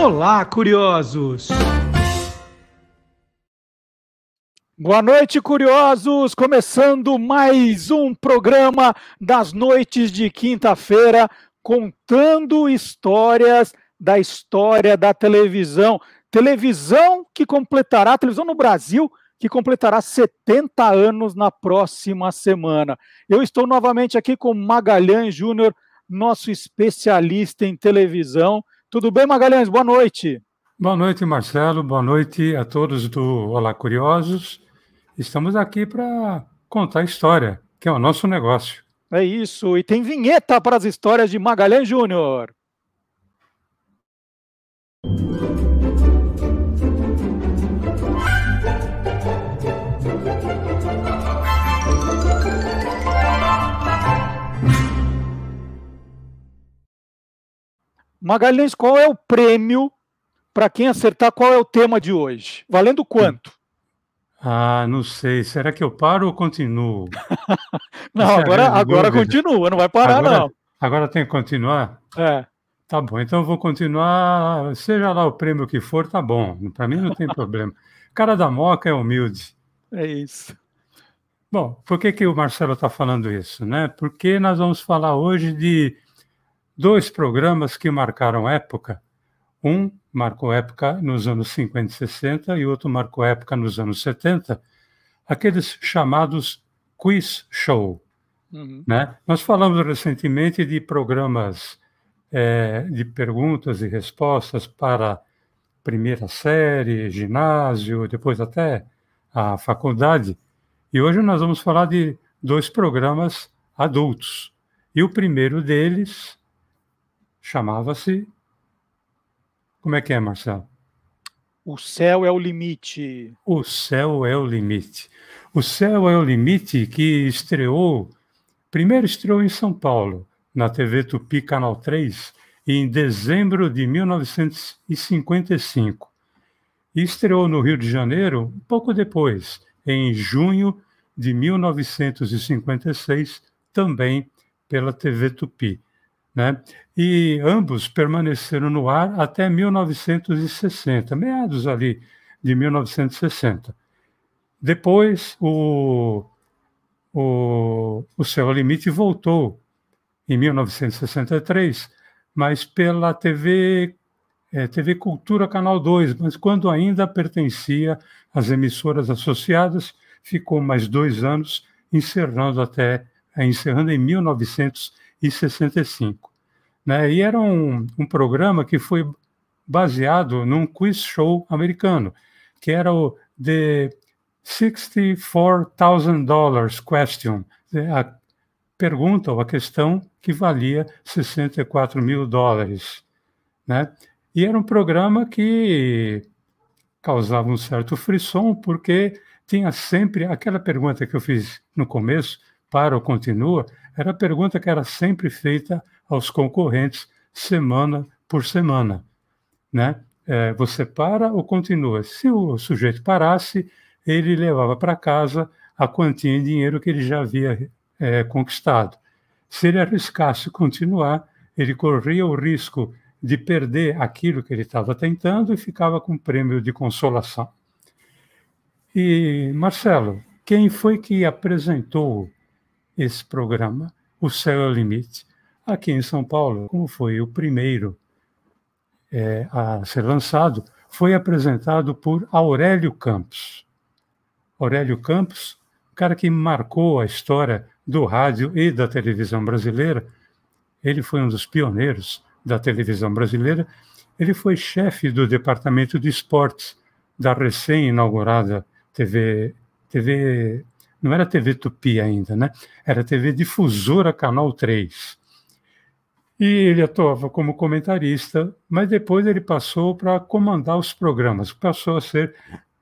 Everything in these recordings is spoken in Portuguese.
Olá, curiosos! Boa noite, curiosos! Começando mais um programa das noites de quinta-feira, contando histórias da história da televisão. Televisão no Brasil, que completará 70 anos na próxima semana. Eu estou novamente aqui com Magalhães Júnior, nosso especialista em televisão. Tudo bem, Magalhães? Boa noite. Boa noite, Marcelo. Boa noite a todos do Olá Curiosos. Estamos aqui para contar história, que é o nosso negócio. É isso. E tem vinheta para as histórias de Magalhães Júnior. Magalhães, qual é o prêmio para quem acertar qual é o tema de hoje? Valendo quanto? Não sei. Será que eu paro ou continuo? Não, agora continua, não vai parar, não. Agora tem que continuar? É. Tá bom, então eu vou continuar. Seja lá o prêmio que for, tá bom. Para mim não tem problema. Cara da Moca é humilde. É isso. Bom, por que o Marcelo está falando isso, né? Porque nós vamos falar hoje de dois programas que marcaram época. Um marcou época nos anos 50 e 60 e outro marcou época nos anos 70, aqueles chamados quiz show. Né? Nós falamos recentemente de programas de perguntas e respostas para primeira série, ginásio, depois até a faculdade. E hoje nós vamos falar de dois programas adultos. E o primeiro deles chamava-se... Como é que é, Marcelo? O Céu é o Limite. O Céu é o Limite. O Céu é o Limite, que primeiro estreou em São Paulo, na TV Tupi, Canal 3, em dezembro de 1955. E estreou no Rio de Janeiro pouco depois, em junho de 1956, também pela TV Tupi. Né? E ambos permaneceram no ar até 1960, meados ali de 1960. Depois, o Céu ao Limite voltou em 1963, mas pela TV Cultura Canal 2, mas quando ainda pertencia às emissoras associadas, ficou mais 2 anos, encerrando em 1965. Né? E era um programa que foi baseado num quiz show americano, que era o The $64,000 Question, a pergunta ou a questão que valia $64 mil. Né? E era um programa que causava um certo frisson, porque tinha sempre aquela pergunta que eu fiz no começo, para ou continua, era a pergunta que era sempre feita aos concorrentes semana por semana. Né? Você para ou continua? Se o sujeito parasse, ele levava para casa a quantia em dinheiro que ele já havia conquistado. Se ele arriscasse continuar, ele corria o risco de perder aquilo que ele estava tentando e ficava com prêmio de consolação. E, Marcelo, quem foi que apresentou esse programa, O Céu é o Limite? Aqui em São Paulo, como foi o primeiro a ser lançado, foi apresentado por Aurélio Campos. Aurélio Campos, o cara que marcou a história do rádio e da televisão brasileira. Ele foi um dos pioneiros da televisão brasileira. Ele foi chefe do departamento de esportes da recém-inaugurada TV, não era TV Tupi ainda, né? Era TV Difusora Canal 3. E ele atuava como comentarista, mas depois ele passou para comandar os programas, passou a ser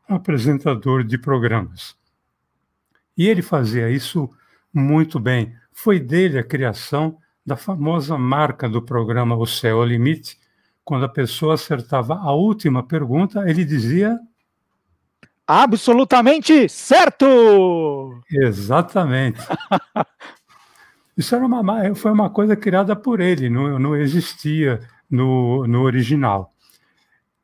apresentador de programas. E ele fazia isso muito bem. Foi dele a criação da famosa marca do programa O Céu ao Limite. Quando a pessoa acertava a última pergunta, ele dizia... Absolutamente certo! Exatamente. Isso foi uma coisa criada por ele, não existia no original.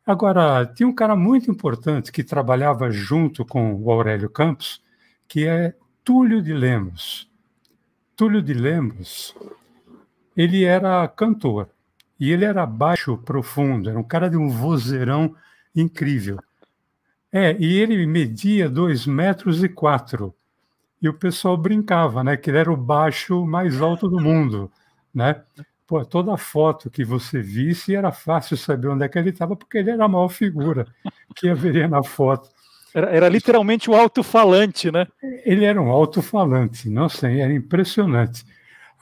Agora, tinha um cara muito importante que trabalhava junto com o Aurélio Campos, que é Túlio de Lemos. Túlio de Lemos, ele era cantor, e ele era baixo profundo, era um cara de um vozeirão incrível. E ele media 2,4 metros, e o pessoal brincava, né, que ele era o baixo mais alto do mundo, né? Pô, toda foto que você visse era fácil saber onde é que ele estava, porque ele era a maior figura que haveria na foto. Era literalmente o alto-falante, né? Ele era um alto-falante, nossa, era impressionante.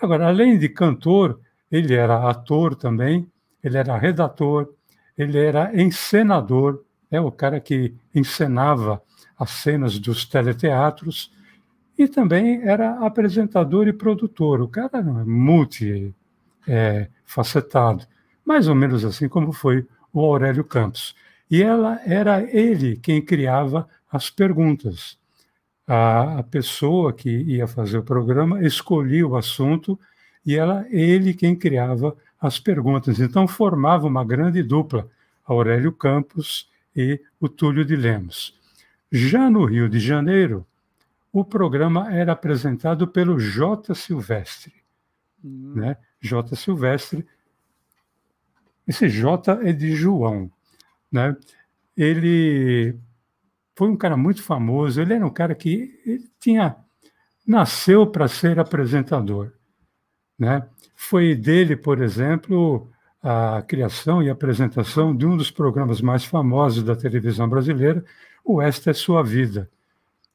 Agora, além de cantor, ele era ator também, ele era redator, ele era encenador, o cara que encenava as cenas dos teleteatros, e também era apresentador e produtor. O cara era multifacetado, mais ou menos assim como foi o Aurélio Campos. E era ele quem criava as perguntas. A pessoa que ia fazer o programa escolhia o assunto e ele quem criava as perguntas. Então formava uma grande dupla, Aurélio Campos e o Túlio de Lemos. Já no Rio de Janeiro, o programa era apresentado pelo J. Silvestre. Né? J. Silvestre, esse J é de João. Né? Ele foi um cara muito famoso, ele era um cara que nasceu para ser apresentador. Né? Foi dele, por exemplo, a criação e apresentação de um dos programas mais famosos da televisão brasileira, o Esta é Sua Vida.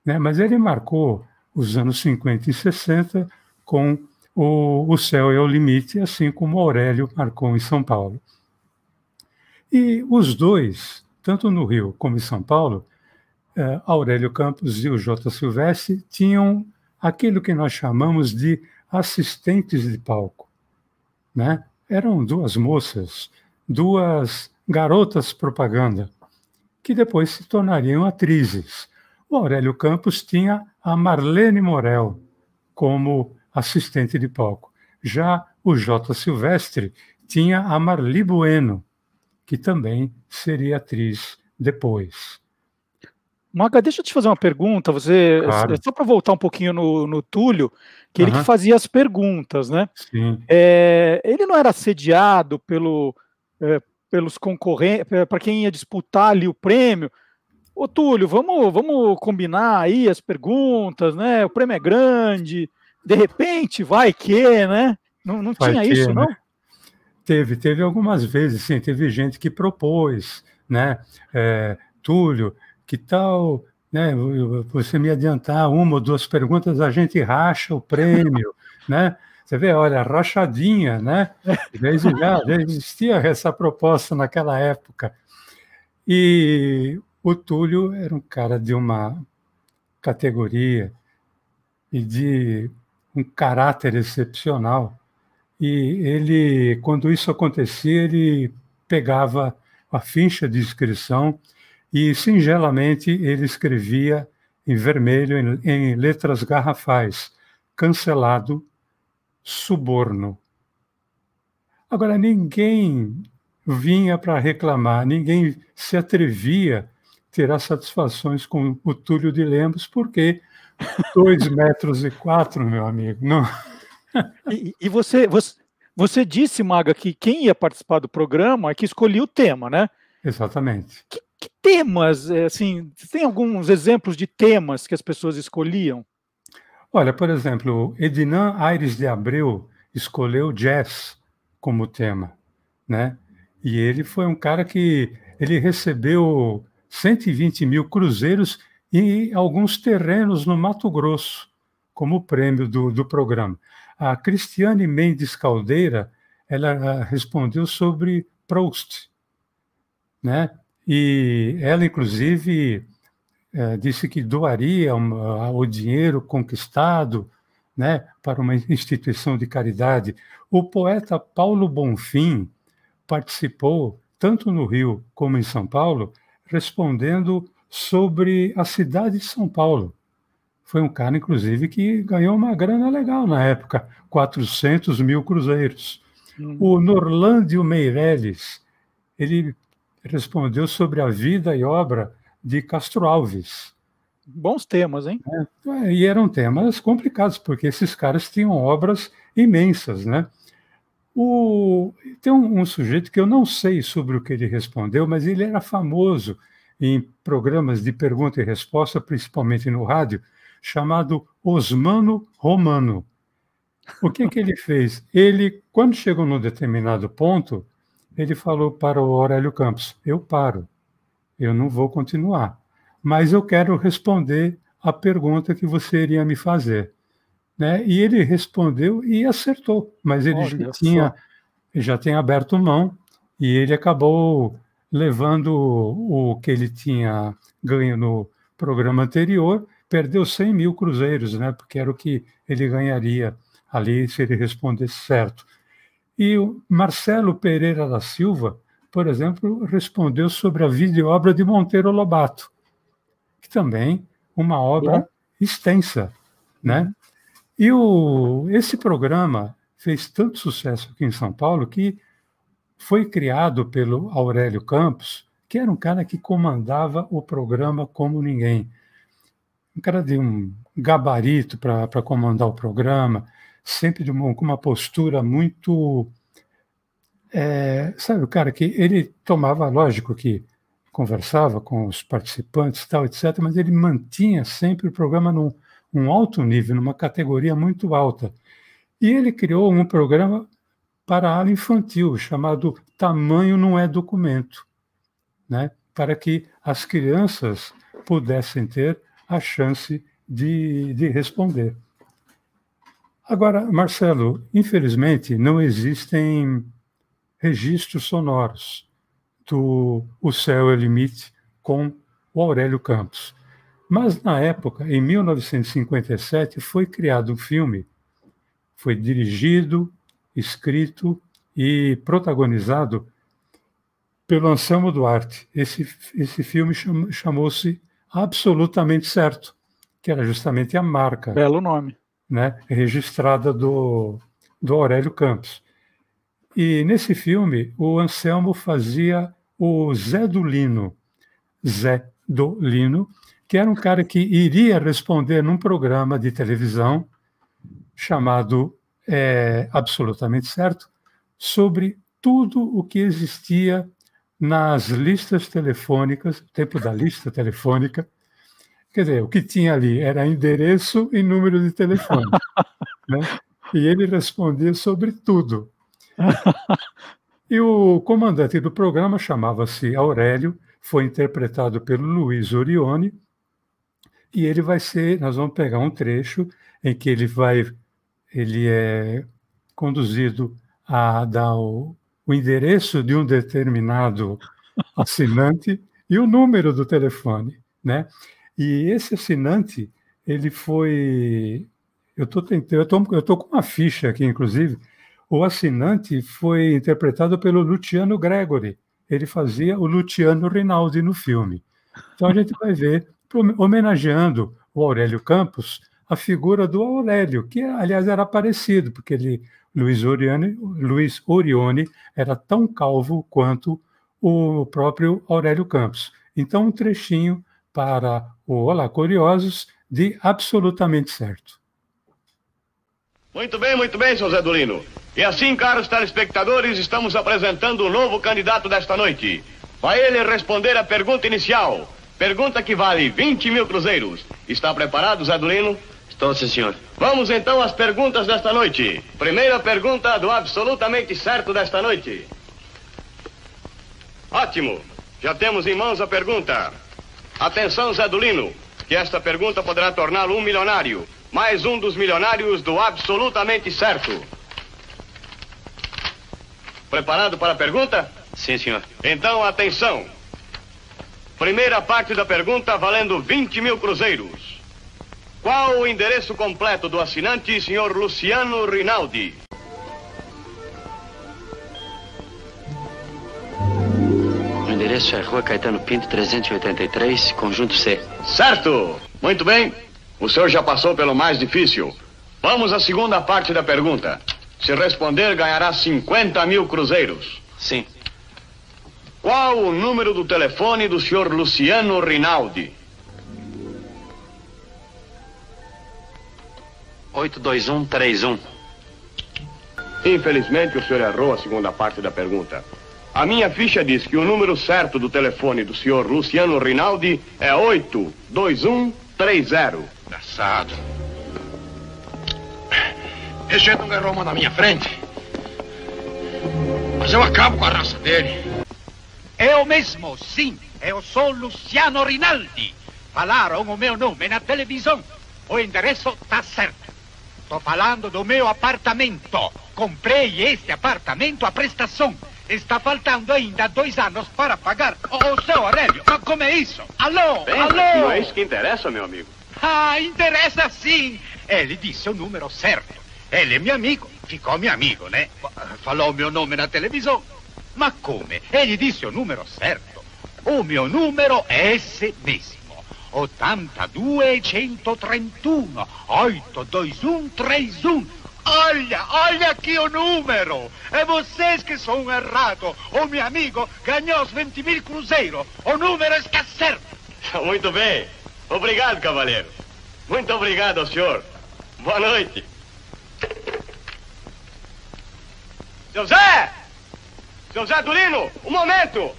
Né? Mas ele marcou os anos 50 e 60 com o Céu é o Limite, assim como Aurélio marcou em São Paulo. E os dois, tanto no Rio como em São Paulo, Aurélio Campos e o J. Silvestre tinham aquilo que nós chamamos de assistentes de palco. Né? Eram duas moças, duas garotas propaganda, que depois se tornariam atrizes. O Aurélio Campos tinha a Marlene Morel como assistente de palco. Já o J. Silvestre tinha a Marli Bueno, que também seria atriz depois. Maga, deixa eu te fazer uma pergunta. Claro. Só para voltar um pouquinho no Túlio, que ele que fazia as perguntas, né? Sim. Ele não era assediado pelos concorrentes, para quem ia disputar ali o prêmio. Ô, Túlio, vamos combinar aí as perguntas, né? O prêmio é grande, de repente vai que, né? Não tinha isso, não? Né? Teve algumas vezes, sim, teve gente que propôs, né? Túlio, que tal, né? Você me adiantar uma ou duas perguntas, a gente racha o prêmio, né? Você vê, olha, rachadinha, né? Já existia essa proposta naquela época. E o Túlio era um cara de uma categoria e de um caráter excepcional. E ele, quando isso acontecia, ele pegava a ficha de inscrição e, singelamente, ele escrevia em vermelho, em letras garrafais, cancelado, suborno. Agora, ninguém vinha para reclamar, ninguém se atrevia a tirar satisfações com o Túlio de Lemos, porque 2,4 metros, meu amigo, não... E você disse, Maga, que quem ia participar do programa é que escolhia o tema, né? Exatamente. Que temas, assim, tem alguns exemplos de temas que as pessoas escolhiam? Olha, por exemplo, Ednan Aires de Abreu escolheu jazz como tema, né? E ele foi um cara que ele recebeu 120 mil cruzeiros e alguns terrenos no Mato Grosso como prêmio do programa. A Cristiane Mendes Caldeira, ela respondeu sobre Proust, né? E ela, inclusive, disse que doaria o dinheiro conquistado, né, para uma instituição de caridade. O poeta Paulo Bonfim participou, tanto no Rio como em São Paulo, respondendo sobre a cidade de São Paulo. Foi um cara, inclusive, que ganhou uma grana legal na época, 400 mil cruzeiros. O Norlândio Meirelles, ele respondeu sobre a vida e obra de Castro Alves. Bons temas, hein? E eram temas complicados, porque esses caras tinham obras imensas, né? Tem um sujeito que eu não sei sobre o que ele respondeu, mas ele era famoso em programas de pergunta e resposta, principalmente no rádio, chamado Osmano Romano. O que ele fez? Ele, quando chegou num determinado ponto, ele falou para o Aurélio Campos: eu paro, eu não vou continuar, mas eu quero responder a pergunta que você iria me fazer. Né? E ele respondeu e acertou, mas ele já tinha aberto mão e ele acabou levando o que ele tinha ganho no programa anterior, perdeu 100 mil cruzeiros, né? Porque era o que ele ganharia ali se ele respondesse certo. E o Marcelo Pereira da Silva, por exemplo, respondeu sobre a vida e obra de Monteiro Lobato, que também uma obra extensa, né? E esse programa fez tanto sucesso aqui em São Paulo que foi criado pelo Aurélio Campos, que era um cara que comandava o programa como ninguém. Um cara de um gabarito para comandar o programa, sempre com uma postura muito... sabe, o cara que ele tomava, lógico que conversava com os participantes, tal, etc., mas ele mantinha sempre o programa num alto nível, numa categoria muito alta. E ele criou um programa para a ala infantil, chamado Tamanho Não É Documento, né? Para que as crianças pudessem ter a chance de responder. Agora, Marcelo, infelizmente, não existem registros sonoros do O Céu é o Limite com o Aurélio Campos. Mas, na época, em 1957, foi criado um filme, foi dirigido, escrito e protagonizado pelo Anselmo Duarte. Esse filme chamou-se Absolutamente Certo, que era justamente a marca, belo nome, né, registrada do Aurélio Campos. E nesse filme, o Anselmo fazia o Zé do Lino, que era um cara que iria responder num programa de televisão chamado Absolutamente Certo, sobre tudo o que existia nas listas telefônicas, tempo da lista telefônica. Quer dizer, o que tinha ali era endereço e número de telefone. Né? E ele respondia sobre tudo. E o comandante do programa chamava-se Aurélio, foi interpretado pelo Luiz Orione, e ele vai ser, nós vamos pegar um trecho em que ele é conduzido a dar o endereço de um determinado assinante e o número do telefone, né? E esse assinante, ele foi... Eu estou com uma ficha aqui, inclusive. O assinante foi interpretado pelo Luciano Gregory. Ele fazia o Luciano Rinaldi no filme. Então a gente vai ver, homenageando o Aurélio Campos, a figura do Aurélio, que, aliás, era parecido, porque Luiz Orione era tão calvo quanto o próprio Aurélio Campos. Então, um trechinho para o Olá Curiosos de Absolutamente Certo. Muito bem, seu Zé do Lino. E assim, caros telespectadores, estamos apresentando o novo candidato desta noite. Vai ele responder a pergunta inicial. Pergunta que vale 20 mil cruzeiros. Está preparado, Zé do Lino? Estou, sim, senhor. Vamos então às perguntas desta noite. Primeira pergunta do Absolutamente Certo desta noite. Ótimo. Já temos em mãos a pergunta. Atenção, Zé do Lino, que esta pergunta poderá torná-lo um milionário. Mais um dos milionários do Absolutamente Certo. Preparado para a pergunta? Sim, senhor. Então, atenção. Primeira parte da pergunta valendo 20 mil cruzeiros. Qual o endereço completo do assinante, senhor Luciano Rinaldi? O endereço é Rua Caetano Pinto, 383, Conjunto C. Certo! Muito bem. O senhor já passou pelo mais difícil. Vamos à segunda parte da pergunta. Se responder, ganhará 50 mil cruzeiros. Sim. Qual o número do telefone do senhor Luciano Rinaldi? 82131. Infelizmente, o senhor errou a segunda parte da pergunta. A minha ficha diz que o número certo do telefone do senhor Luciano Rinaldi é 82130. Engraçado. Esse jeito não ganhou uma na minha frente. Mas eu acabo com a raça dele. Eu mesmo, sim. Eu sou Luciano Rinaldi. Falaram o meu nome na televisão. O endereço tá certo. Tô falando do meu apartamento. Comprei este apartamento à prestação. Está faltando ainda 2 anos para pagar. Ô, seu Aurélio, mas como é isso? Alô, Bem, alô? não é isso que interessa, meu amigo. Ah, interessa sim. Ele disse o número certo. Ele é meu amigo. Ficou meu amigo, né? Falou meu nome na televisão. Ma come? Ele disse o número certo. O meu número é esse mesmo. 82-131. 82131. Olha aqui o número. É vocês que são errados. O meu amigo ganhou os 20.000 cruzeiros. O número está certo. Muito bem. Obrigado, cavaleiro. Muito obrigado ao senhor. Boa noite. Seu Zé! Seu Zé Durino, um momento!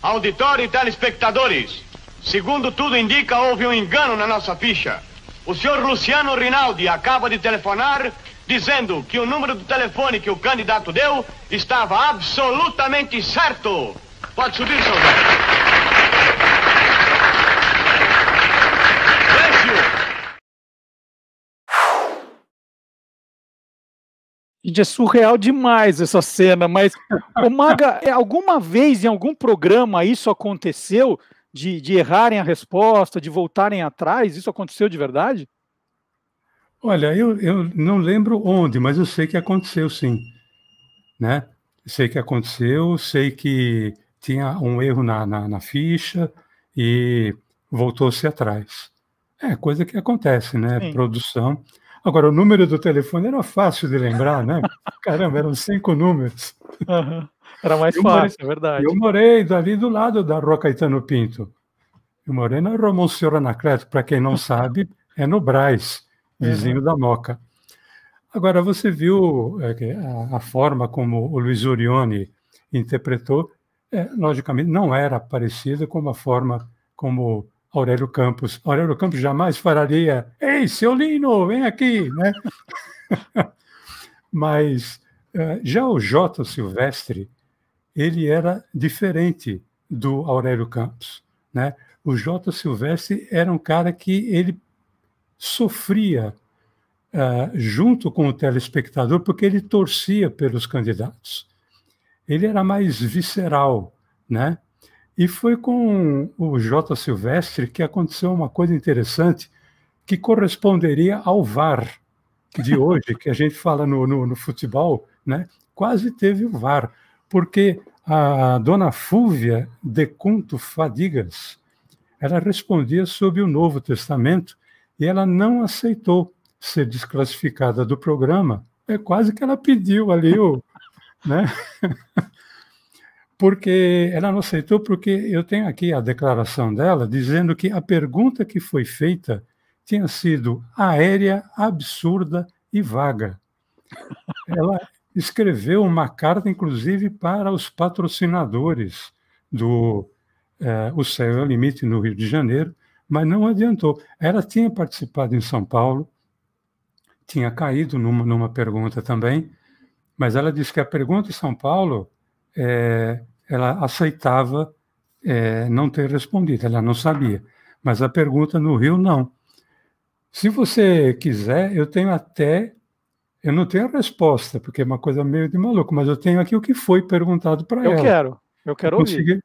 Auditório e telespectadores. Segundo tudo indica, houve um engano na nossa ficha. O senhor Luciano Rinaldi acaba de telefonar dizendo que o número do telefone que o candidato deu estava absolutamente certo. Pode subir, seu Zé. Gente, é surreal demais essa cena, mas, ô Maga, alguma vez em algum programa isso aconteceu, de errarem a resposta, de voltarem atrás? Isso aconteceu de verdade? Olha, eu não lembro onde, mas eu sei que aconteceu, sim. Né? Sei que aconteceu, sei que tinha um erro na ficha e voltou-se atrás. É coisa que acontece, né? Sim. Produção. Agora, o número do telefone era fácil de lembrar, né? Caramba, eram 5 números. Uhum. Era mais Eu fácil, é verdade. Eu morei ali do lado da Rua Caetano Pinto. Eu morei na Rua Monsenhor Anacleto, para quem não sabe, é no Brás, vizinho da Moca. Agora, você viu a forma como o Luiz Orione interpretou, logicamente não era parecida com a forma como Aurélio Campos. Aurélio Campos jamais falaria: "Ei, seu Lino, vem aqui", né? Mas já o Jota Silvestre, ele era diferente do Aurélio Campos, né? O Jota Silvestre era um cara que ele sofria junto com o telespectador, porque ele torcia pelos candidatos. Ele era mais visceral, né? E foi com o Jota Silvestre que aconteceu uma coisa interessante que corresponderia ao VAR de hoje, que a gente fala no futebol, né? Quase teve o VAR, porque a dona Fúvia Decunto Fadigas, ela respondia sob o Novo Testamento e ela não aceitou ser desclassificada do programa. É quase que ela pediu ali né? Porque ela não aceitou, porque eu tenho aqui a declaração dela dizendo que a pergunta que foi feita tinha sido aérea, absurda e vaga. Ela escreveu uma carta, inclusive, para os patrocinadores do O Céu é o Limite, no Rio de Janeiro, mas não adiantou. Ela tinha participado em São Paulo, tinha caído numa pergunta também, mas ela disse que a pergunta em São Paulo, ela aceitava não ter respondido, ela não sabia. Mas a pergunta no Rio, não. Se você quiser, eu não tenho a resposta, porque é uma coisa meio de maluco, mas eu tenho aqui o que foi perguntado para ela. Eu quero ouvir.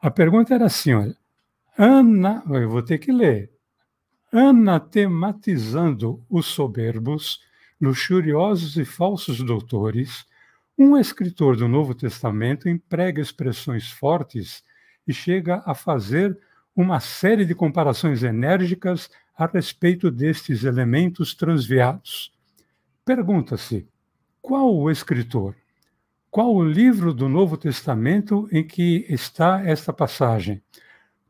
A pergunta era assim, olha, eu vou ter que ler. Anatematizando os soberbos, luxuriosos e falsos doutores, um escritor do Novo Testamento emprega expressões fortes e chega a fazer uma série de comparações enérgicas a respeito destes elementos transviados. Pergunta-se, qual o escritor? qual o livro do Novo Testamento em que está esta passagem?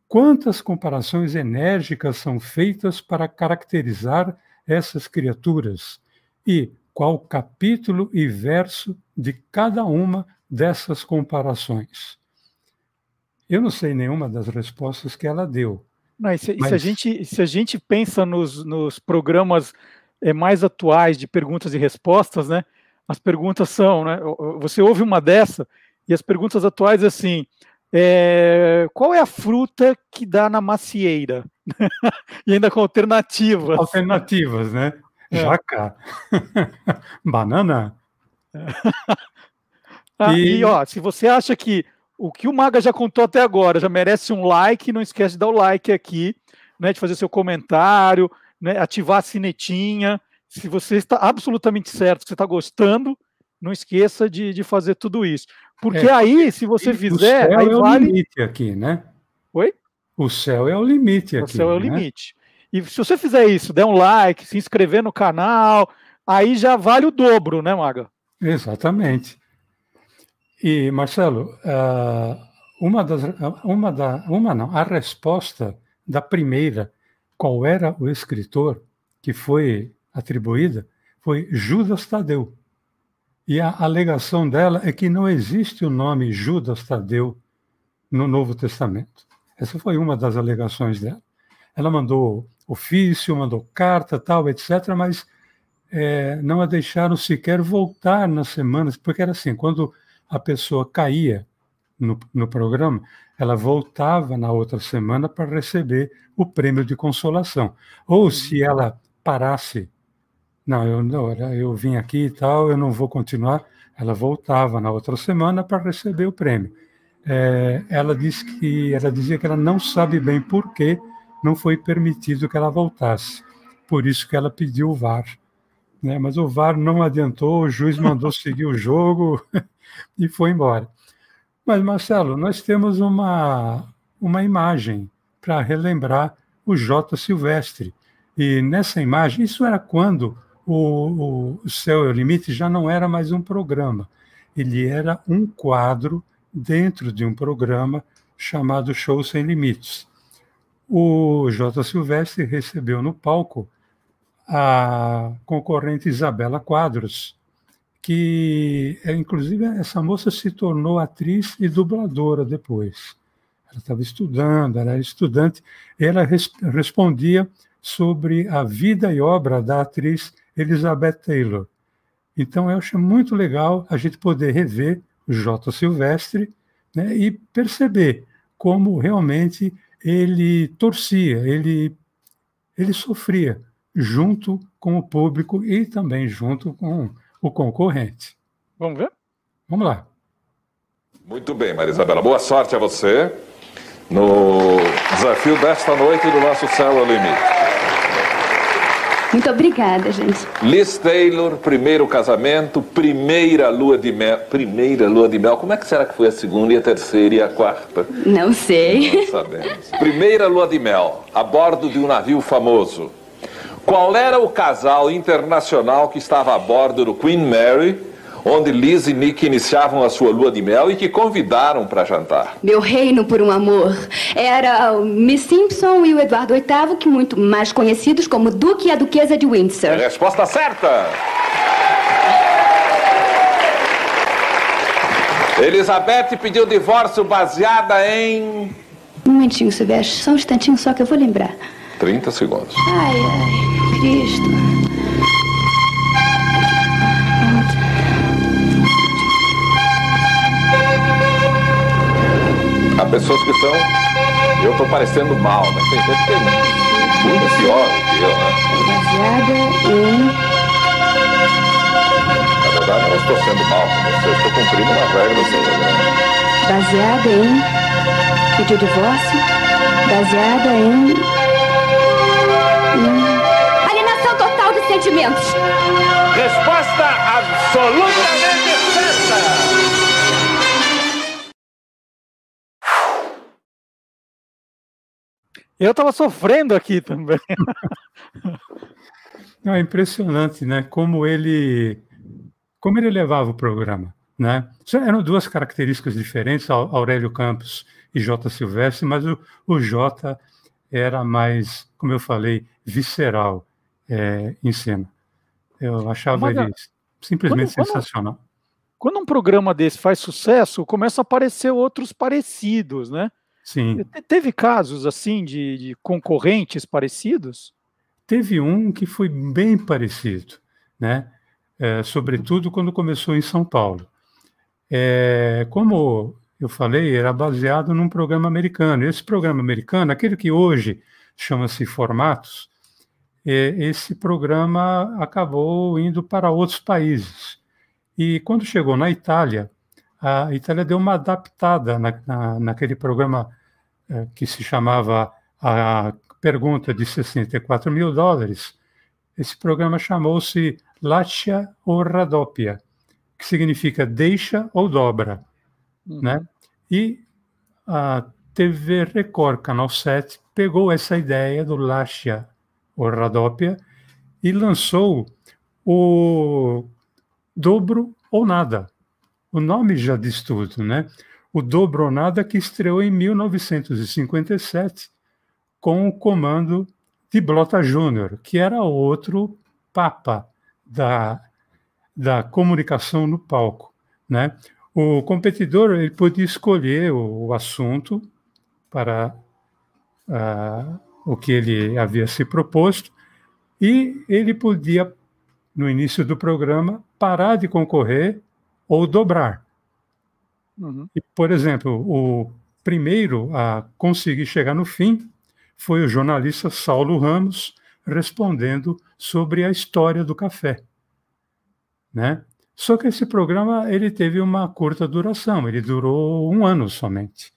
Quantas comparações enérgicas são feitas para caracterizar essas criaturas? E qual capítulo e verso de cada uma dessas comparações? Eu não sei nenhuma das respostas que ela deu. Mas se a gente pensa nos programas mais atuais de perguntas e respostas, né? As perguntas são, né? Você ouve uma dessa e as perguntas atuais assim: qual é a fruta que dá na macieira? E ainda com alternativas. Alternativas, né? Jaca, banana. E ó, se você acha que o que o Maga já contou até agora já merece um like, não esquece de dar o like aqui, né, de fazer seu comentário, né, ativar a sinetinha. Se você está absolutamente certo que você está gostando, não esqueça de fazer tudo isso. Porque aí, se você fizer... O céu aí é vale... o limite aqui, né? Oi? O céu é o limite aqui. O céu é o né? limite. E se você fizer isso, der um like, se inscrever no canal, aí já vale o dobro, né, Maga? Exatamente. E, Marcelo, a resposta da primeira, qual era o escritor que foi atribuída, foi Judas Tadeu. E a alegação dela é que não existe o nome Judas Tadeu no Novo Testamento. Essa foi uma das alegações dela. Ela mandou ofício, mandou carta, tal, etc., mas não a deixaram sequer voltar nas semanas, porque era assim, quando a pessoa caía no programa, ela voltava na outra semana para receber o prêmio de consolação. Ou se ela parasse, eu vim aqui e tal, eu não vou continuar, ela voltava na outra semana para receber o prêmio. Ela dizia que ela não sabe bem por que não foi permitido que ela voltasse. Por isso que ela pediu o VAR. Né? Mas o VAR não adiantou, o juiz mandou seguir o jogo e foi embora. Mas, Marcelo, nós temos uma imagem para relembrar o J. Silvestre. E nessa imagem, isso era quando o Céu é o Limite já não era mais um programa. Ele era um quadro dentro de um programa chamado Show Sem Limites. O J. Silvestre recebeu no palco a concorrente Isabela Quadros, que, inclusive, essa moça se tornou atriz e dubladora depois. Ela estava estudando, ela era estudante, e ela respondia sobre a vida e obra da atriz Elizabeth Taylor. Então, eu acho muito legal a gente poder rever o J. Silvestre, né, e perceber como realmente ele torcia, ele sofria junto com o público e também junto com o concorrente. Vamos ver? Vamos lá. Muito bem, Maria Isabela. Boa sorte a você no desafio desta noite do nosso Céu é o Limite. Muito obrigada, gente. Liz Taylor, primeiro casamento, primeira lua de mel. Primeira lua de mel. Como é que será que foi a segunda e a terceira e a quarta? Não sei. Não sabemos. Primeira lua de mel, a bordo de um navio famoso. Qual era o casal internacional que estava a bordo do Queen Mary, onde Liz e Nick iniciavam a sua lua de mel e que convidaram para jantar? Meu reino por um amor. Era o Miss Simpson e o Eduardo VIII, que muito mais conhecidos como Duque e a Duquesa de Windsor. Resposta certa! Elizabeth pediu divórcio baseada em... Um momentinho, Silvestre. Só um instantinho só que eu vou lembrar. 30 segundos. Ai, Cristo. Há pessoas que estão... Eu estou parecendo mal, mas tem gente que é muito pior do que eu, né? Baseada em... Na verdade, eu não estou sendo mal com você. Estou cumprindo uma regra do seu programa. Baseada em... Pediu divórcio. Baseada em... Alienação total de sentimentos. Resposta absolutamente certa! Eu estava sofrendo aqui também. É impressionante, né? Como ele levava o programa. né? Eram duas características diferentes, Aurélio Campos e J. Silvestre, mas o J era mais, como eu falei, visceral em cena. Eu achava ele simplesmente sensacional. Quando um programa desse faz sucesso, começam a aparecer outros parecidos, né? Sim. Teve casos, assim, de concorrentes parecidos? Teve um que foi bem parecido, né? Sobretudo quando começou em São Paulo. Como eu falei, era baseado num programa americano. Esse programa americano, aquele que hoje chama-se Formatos, esse programa acabou indo para outros países. E quando chegou na Itália, a Itália deu uma adaptada naquele programa que se chamava A Pergunta de $64 mil. Esse programa chamou-se Lascia o Raddoppia, que significa deixa ou dobra. Né? E a TV Record, Canal 7, pegou essa ideia do Lascia o Raddoppia e lançou o Dobro ou Nada. O nome já diz tudo, né? O Dobro ou Nada, que estreou em 1957 com o comando de Blota Júnior, que era outro papa da comunicação no palco, né? O competidor ele podia escolher o assunto para o que ele havia se proposto e ele podia, no início do programa, parar de concorrer ou dobrar. E, por exemplo, o primeiro a conseguir chegar no fim foi o jornalista Saulo Ramos, respondendo sobre a história do café, né? Só que esse programa ele teve uma curta duração, ele durou 1 ano somente,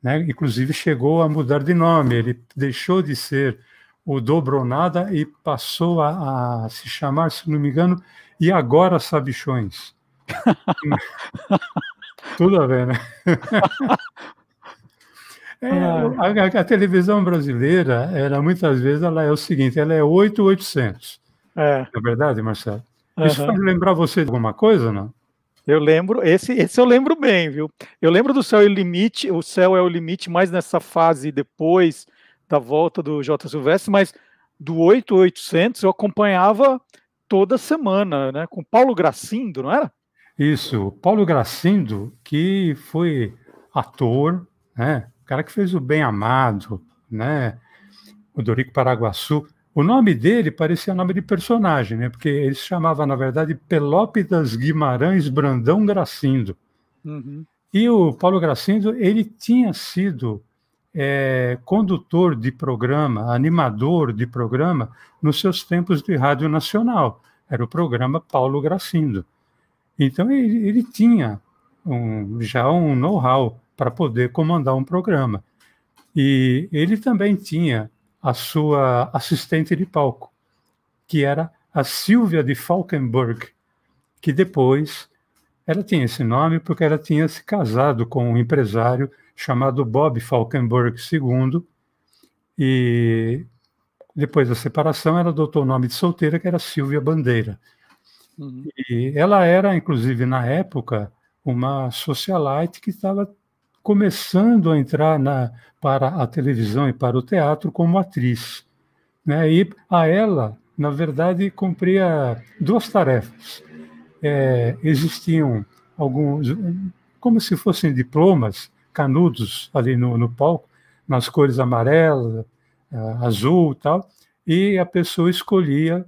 né? Inclusive chegou a mudar de nome, ele deixou de ser o Dobro ou Nada e passou a se chamar, se não me engano, E Agora Sabichões. Tudo a ver, né? A televisão brasileira, muitas vezes, ela é o seguinte, ela é 8-800. É verdade, Marcelo? Isso faz lembrar você de alguma coisa, não? Eu lembro, esse eu lembro bem, viu? Eu lembro do Céu é o Limite, o Céu é o Limite, mais nessa fase depois da volta do J. Silvestre, mas do 8-800 eu acompanhava toda semana, né? Com Paulo Gracindo, não era? Isso, Paulo Gracindo, que foi ator, né? O cara que fez o Bem Amado, né? O Dorico Paraguaçu. O nome dele parecia nome de personagem, né? Porque ele se chamava, na verdade, Pelópidas Guimarães Brandão Gracindo. E o Paulo Gracindo, ele tinha sido condutor de programa, animador de programa, nos seus tempos de Rádio Nacional. Era o programa Paulo Gracindo. Então, ele tinha já um know-how para poder comandar um programa. E ele também tinha a sua assistente de palco, que era a Silvia de Falkenburg, que depois ela tinha esse nome porque ela tinha se casado com um empresário chamado Bob Falkenburg II, e depois da separação ela adotou o nome de solteira, que era Silvia Bandeira. E ela era, inclusive, na época, uma socialite que estava começando a entrar para a televisão e para o teatro como atriz, né? E a ela, na verdade, cumpria duas tarefas. Existiam alguns, como se fossem diplomas, canudos ali no palco, nas cores amarela, azul e tal, e a pessoa escolhia,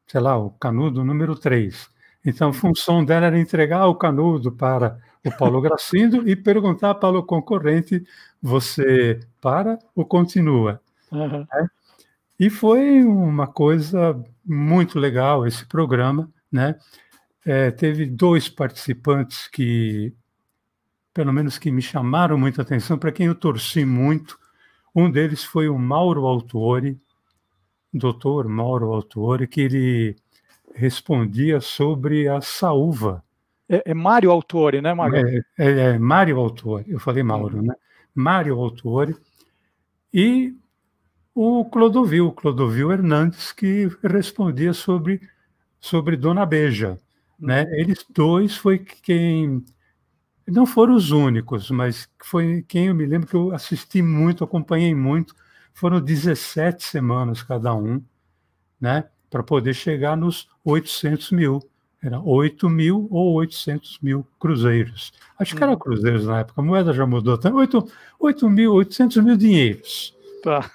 sei lá, o canudo número 3. Então, a função dela era entregar o canudo para o Paulo Gracindo e perguntar para o concorrente, você para ou continua? E foi uma coisa muito legal esse programa, né? Teve 2 participantes que, pelo menos, que me chamaram muita atenção, para quem eu torci muito. Um deles foi o Mauro Autuori, doutor Mauro Autuori, que ele respondia sobre a saúva. É Mário Autuori, né, Mário? Mário Autuori, eu falei Mauro, né? Mário Autuori. E o Clodovil Hernandes, que respondia sobre Dona Beija, né? Eles dois foi quem... Não foram os únicos, mas foi quem eu me lembro que eu assisti muito, acompanhei muito. Foram 17 semanas cada um, né? Para poder chegar nos 800 mil. Era 8 mil ou 800 mil cruzeiros. Acho que era cruzeiros na época, a moeda já mudou. 800 mil dinheiros. Tá.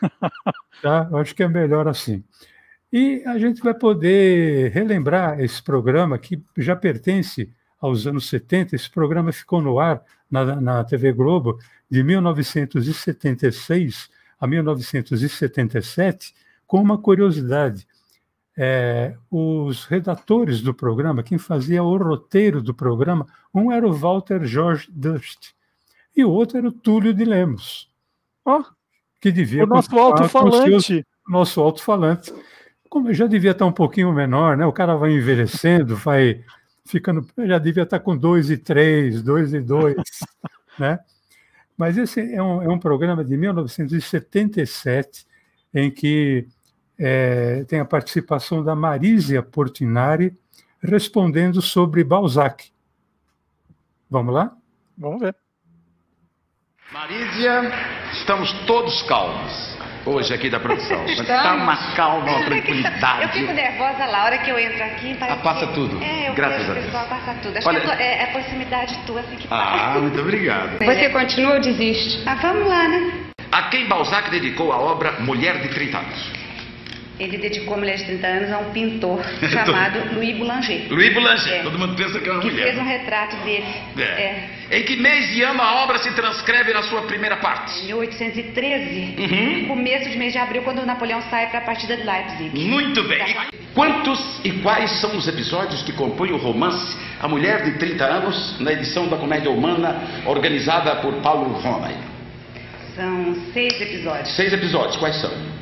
Tá? Eu acho que é melhor assim. E a gente vai poder relembrar esse programa que já pertence aos anos 70. Esse programa ficou no ar na TV Globo de 1976 a 1977, com uma curiosidade. Os redatores do programa, quem fazia o roteiro do programa, um era o Walter George Durst e o outro era o Túlio de Lemos, que devia... O nosso alto-falante. Nosso alto-falante. Como já devia estar um pouquinho menor, né? O cara vai envelhecendo, vai ficando... Já devia estar com 2,3, 2,2, né? Mas esse é um programa de 1977, em que tem a participação da Marísia Portinari respondendo sobre Balzac. Vamos lá? Vamos ver. Marísia, estamos todos calmos hoje aqui da produção. Está uma calma, uma tranquilidade. Eu fico nervosa lá, a hora que eu entro aqui... Passa tudo, graças a Deus. Passa tudo. Acho que é a proximidade tua assim que passa. Muito obrigado. Você continua ou desiste? Vamos lá, né? A quem Balzac dedicou a obra Mulher de 30 Anos? Ele dedicou a Mulher de 30 Anos a um pintor chamado Louis Boulanger. Louis Boulanger, todo mundo pensa que é uma mulher. Que fez um retrato dele. Em que mês e ano a obra se transcreve na sua primeira parte? 1813, começo de mês de abril, quando o Napoleão sai para a partida de Leipzig. Muito bem. Quantos e quais são os episódios que compõem o romance A Mulher de 30 Anos, na edição da Comédia Humana, organizada por Paulo Ronay? São 6 episódios. 6 episódios, quais são?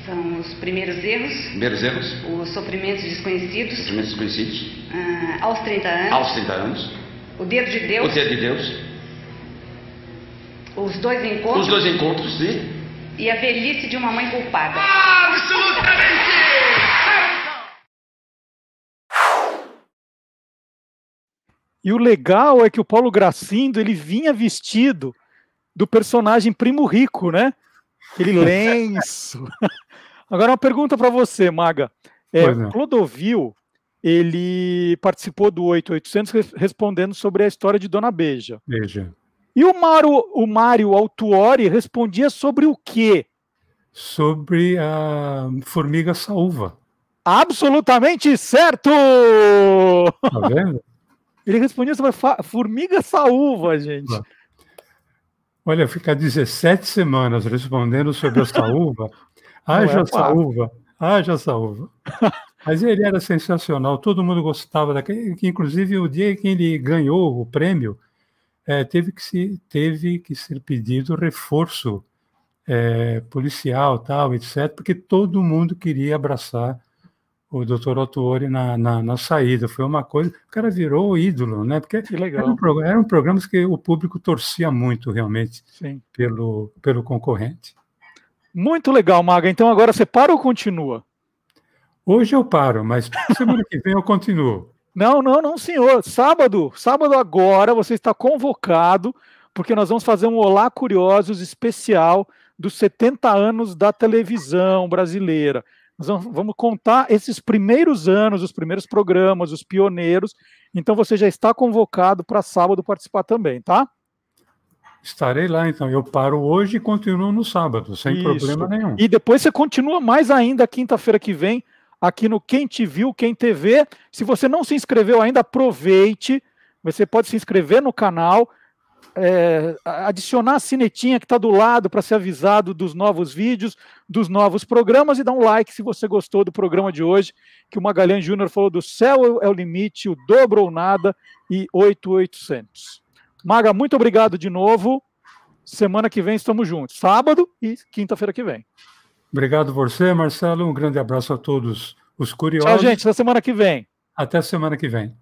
São os primeiros erros. Primeiros erros. Os sofrimentos desconhecidos. Sofrimentos desconhecidos. Aos 30 anos. Aos 30 anos. O dedo de Deus. O dedo de Deus. Os dois encontros. Os dois encontros, sim. E a velhice de uma mãe culpada. Absolutamente! E o legal é que o Paulo Gracindo, ele vinha vestido do personagem Primo Rico, né? Aquele lenço. Agora uma pergunta para você, Maga. O Clodovil, ele participou do 8800 respondendo sobre a história de Dona Beija. E o Mário Autuori respondia sobre o quê? Sobre a formiga saúva. Absolutamente certo! Tá vendo? Ele respondia sobre a formiga saúva, gente. Olha, ficar 17 semanas respondendo sobre a saúva, haja saúva, haja saúva. Mas ele era sensacional, todo mundo gostava daquele, inclusive o dia que ele ganhou o prêmio, teve que ser pedido reforço policial, tal, etc., porque todo mundo queria abraçar o Dr. Autuori na saída. Foi uma coisa... O cara virou ídolo, né? Porque que legal. Eram programas que o público torcia muito, realmente, sim, pelo concorrente. Muito legal, Maga. Então agora você para ou continua? Hoje eu paro, mas semana que vem eu continuo. Não, senhor. Sábado agora você está convocado, porque nós vamos fazer um Olá Curiosos especial dos 70 anos da televisão brasileira. Nós vamos contar esses primeiros anos, os primeiros programas, os pioneiros. Então você já está convocado para sábado participar também, tá? Estarei lá, então. Eu paro hoje e continuo no sábado, sem problema nenhum. E depois você continua mais ainda quinta-feira que vem, aqui no Quem Te Viu, Quem TV. Se você não se inscreveu ainda, aproveite. Você pode se inscrever no canal, adicionar a sinetinha que está do lado para ser avisado dos novos vídeos, dos novos programas, e dar um like se você gostou do programa de hoje, que o Magalhães Júnior falou do Céu é o Limite, o Dobro ou Nada e 8800. Maga, muito obrigado de novo. Semana que vem estamos juntos, sábado e quinta-feira que vem. Obrigado você, Marcelo. Um grande abraço a todos os curiosos. Tchau, gente. Até semana que vem. Até semana que vem.